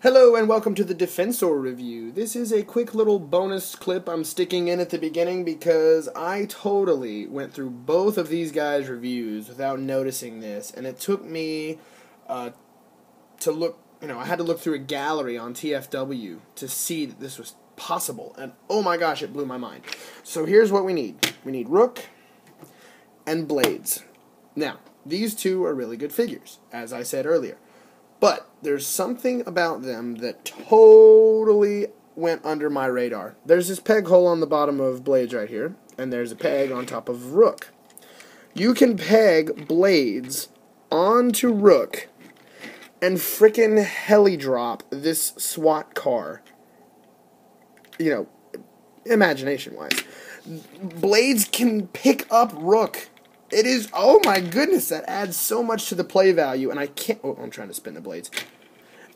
Hello and welcome to the Defensor review. This is a quick little bonus clip I'm sticking in at the beginning because I totally went through both of these guys' reviews without noticing this, and it took me to look, I had to look through a gallery on TFW to see that this was possible, and oh my gosh, it blew my mind. So here's what we need. We need Rook and Blades. Now, these two are really good figures, as I said earlier. But there's something about them that totally went under my radar. There's this peg hole on the bottom of Blades right here, and there's a peg on top of Rook. You can peg Blades onto Rook and frickin' heli drop this SWAT car. Imagination-wise. Blades can pick up Rook. It is, oh my goodness, that adds so much to the play value, and I can't, I'm trying to spin the Blades,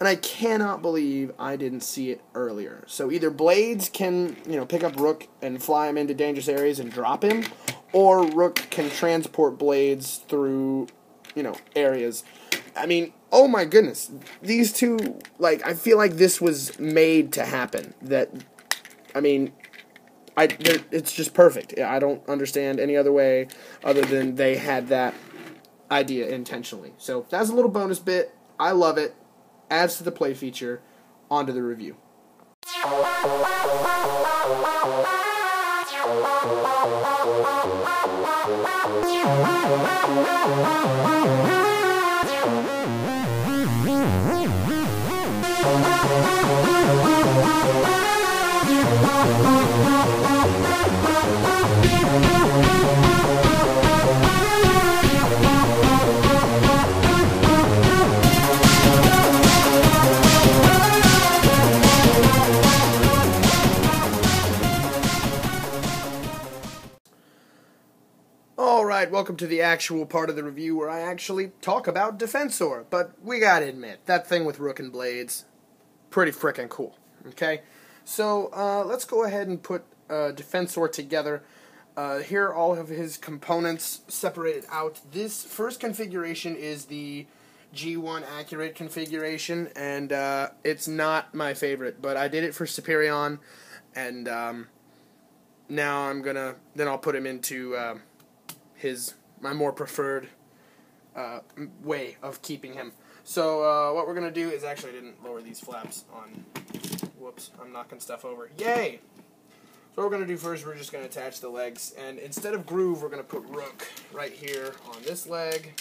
and I cannot believe I didn't see it earlier. So either Blades can, pick up Rook and fly him into dangerous areas and drop him, or Rook can transport Blades through, areas. I mean, oh my goodness, these two, I feel like this was made to happen, it's just perfect. I don't understand any other way other than they had that idea intentionally. So that's a little bonus bit. I love it. Adds to the play feature. On to the review. Alright, welcome to the actual part of the review where I actually talk about Defensor. But we gotta admit, that thing with Rook and Blades, pretty frickin' cool. Okay? So, let's go ahead and put Defensor together. Here are all of his components separated out. This first configuration is the G1 accurate configuration, and it's not my favorite, but I did it for Superion, and now then I'll put him into my more preferred way of keeping him. So what we're going to do is, actually I didn't lower these flaps on, whoops, I'm knocking stuff over, yay! So what we're going to do first, we're just going to attach the legs, and instead of groove, we're going to put Rook right here on this leg,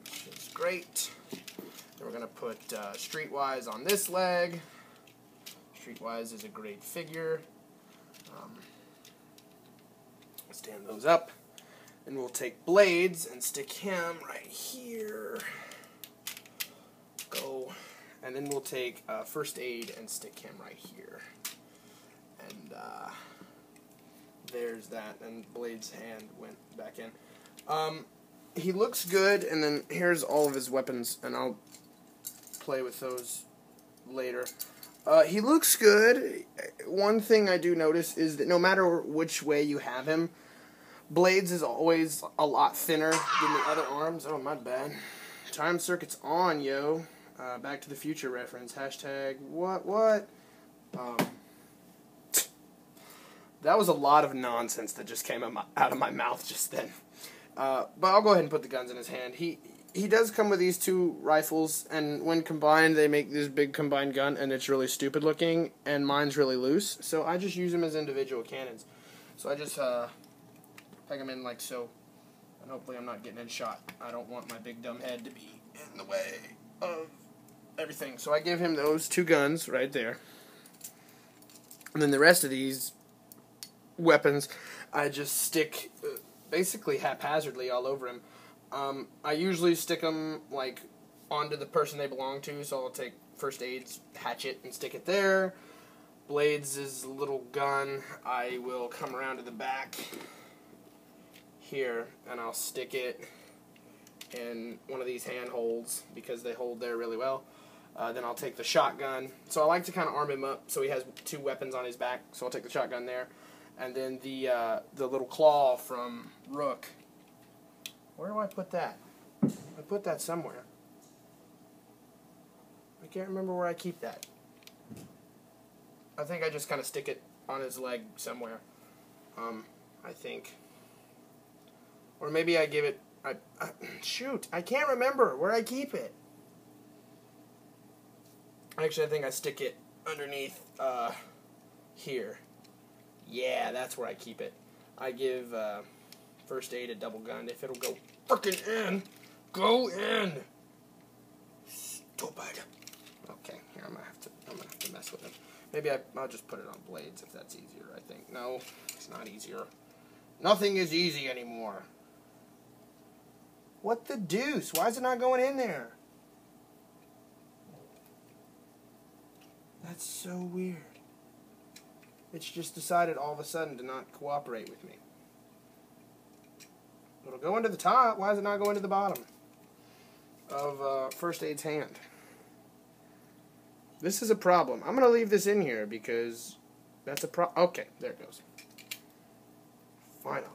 which is great. Then we're going to put Streetwise on this leg. Streetwise is a great figure. Stand those up. And we'll take Blades and stick him right here. Go. And then we'll take First Aid and stick him right here. And there's that. And Blades' hand went back in. He looks good, and then here's all of his weapons, and I'll play with those later. He looks good. One thing I do notice is that no matter which way you have him, Blades is always a lot thinner than the other arms. Oh, my bad. Time circuit's on, yo. Back to the Future reference. Hashtag what? That was a lot of nonsense that just came out of my mouth just then. But I'll go ahead and put the guns in his hand. He does come with these two rifles, and when combined, they make this big combined gun, and it's really stupid looking, and mine's really loose. So I just use them as individual cannons. So I just peg them in like so, and hopefully I'm not getting in shot. I don't want my big dumb head to be in the way of everything. So I give him those two guns right there. And then the rest of these weapons, I just stick basically haphazardly all over him. I usually stick them like onto the person they belong to, so I'll take First Aid's hatchet and stick it there. Blades' is a little gun. I will come around to the back here, and I'll stick it in one of these handholds because they hold there really well. Then I'll take the shotgun. So I like to kind of arm him up so he has two weapons on his back. So I'll take the shotgun there, and then the little claw from Rook. Where do I put that? I put that somewhere. can't remember where I keep that. I think I just kind of stick it on his leg somewhere. I think. Or maybe I give it... shoot, I can't remember where I keep it. Actually, I think I stick it underneath here. Yeah, that's where I keep it. I give first aid a double gun. If it'll go frickin' in, go in. Stupid. Okay, here I'm gonna have to mess with it. Maybe I'll just put it on blades if that's easier. I think no, it's not easier. Nothing is easy anymore. What the deuce? Why is it not going in there? That's so weird. It's just decided all of a sudden to not cooperate with me. It'll go into the top. Why does it not go into the bottom of first aid's hand? This is a problem. I'm going to leave this in here because that's a problem. Okay, there it goes. Finally.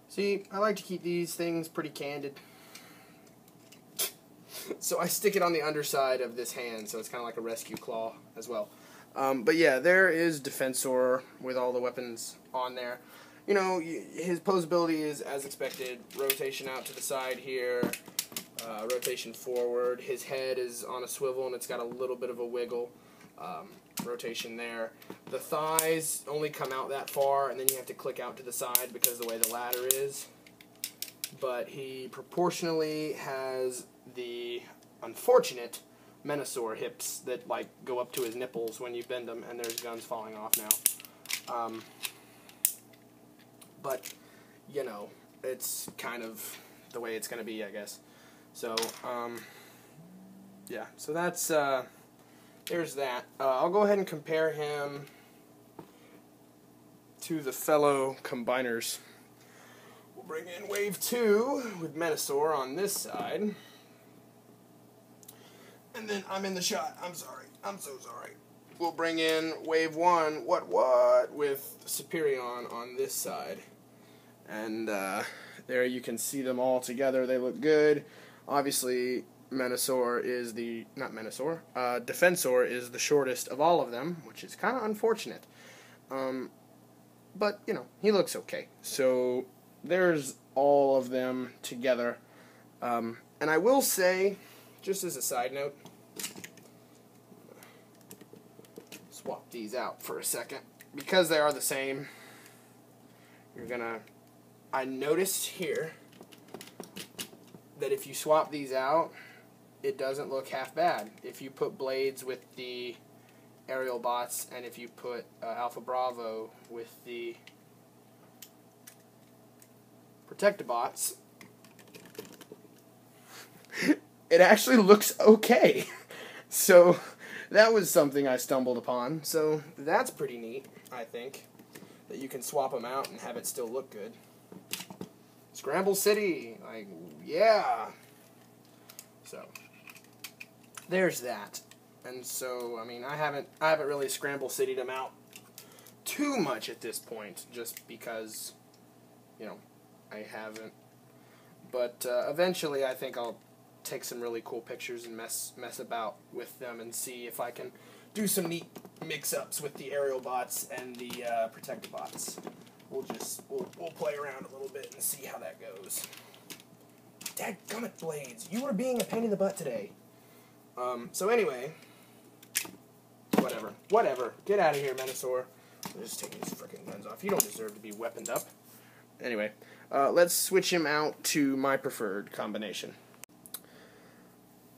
See, I like to keep these things pretty candid. So I stick it on the underside of this hand, so it's kind of like a rescue claw as well. But yeah, there is Defensor with all the weapons on there. You know, his posability is as expected. Rotation out to the side here. Rotation forward. His head is on a swivel and it's got a little bit of a wiggle. Rotation there. The thighs only come out that far, and then you have to click out to the side because of the way the ladder is. But he proportionally has the unfortunate Defensor hips that like go up to his nipples when you bend them, and there's guns falling off now. But you know, it's kind of the way it's going to be, I guess. So yeah, so that's there's that. I'll go ahead and compare him to the fellow combiners. We'll bring in wave 2 with Defensor on this side. And then I'm in the shot. I'm sorry. I'm so sorry. We'll bring in wave 1, what, with Superion on this side. And there you can see them all together. They look good. Obviously, Defensor is the shortest of all of them, which is kind of unfortunate. But, you know, he looks okay. So, there's all of them together. And I will say, just as a side note, swap these out for a second. Because they are the same, I noticed here that if you swap these out, it doesn't look half bad. If you put blades with the aerial bots, and if you put Alpha Bravo with the Protectobots, it actually looks okay. So that was something I stumbled upon. So that's pretty neat, I think, that you can swap them out and have it still look good. Scramble City, like, yeah. So there's that. And so, I mean, I haven't really Scramble City'd them out too much at this point, just because, you know, I haven't. But eventually, I think I'll take some really cool pictures and mess about with them and see if I can do some neat mix-ups with the aerial bots and the Protectobots. We'll play around a little bit and see how that goes. Dadgummit, Blades, you are being a pain in the butt today. So anyway, whatever. Get out of here, Defensor. I'm just taking these frickin' guns off. You don't deserve to be weaponed up. Anyway, let's switch him out to my preferred combination.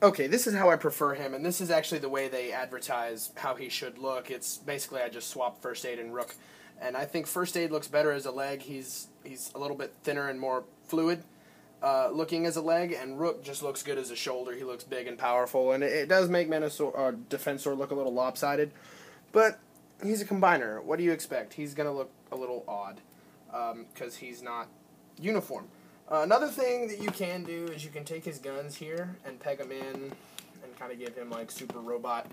Okay, this is how I prefer him, and this is actually the way they advertise how he should look. It's basically I just swap First Aid and Rook, and I think First Aid looks better as a leg. He's a little bit thinner and more fluid looking as a leg, and Rook just looks good as a shoulder. He looks big and powerful, and it does make Defensor look a little lopsided, but he's a combiner. What do you expect? He's going to look a little odd because he's not uniform. Another thing that you can do is you can take his guns here and peg them in and kind of give him like super robot,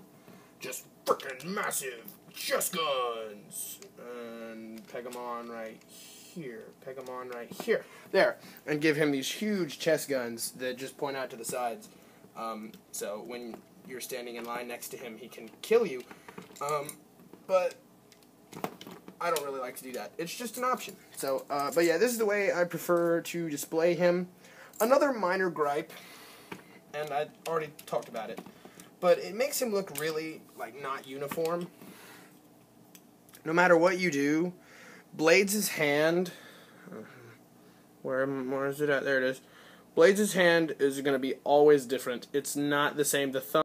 just freaking massive chest guns, and peg them on right here. Peg him on right here. There. And give him these huge chest guns that just point out to the sides. So when you're standing in line next to him, he can kill you. But I don't really like to do that. It's just an option. So, but yeah, this is the way I prefer to display him. Another minor gripe, and I already talked about it, but it makes him look really, like, not uniform. No matter what you do, Blades' hand, where is it at? There it is. Blades' hand is going to be always different. It's not the same. The thumb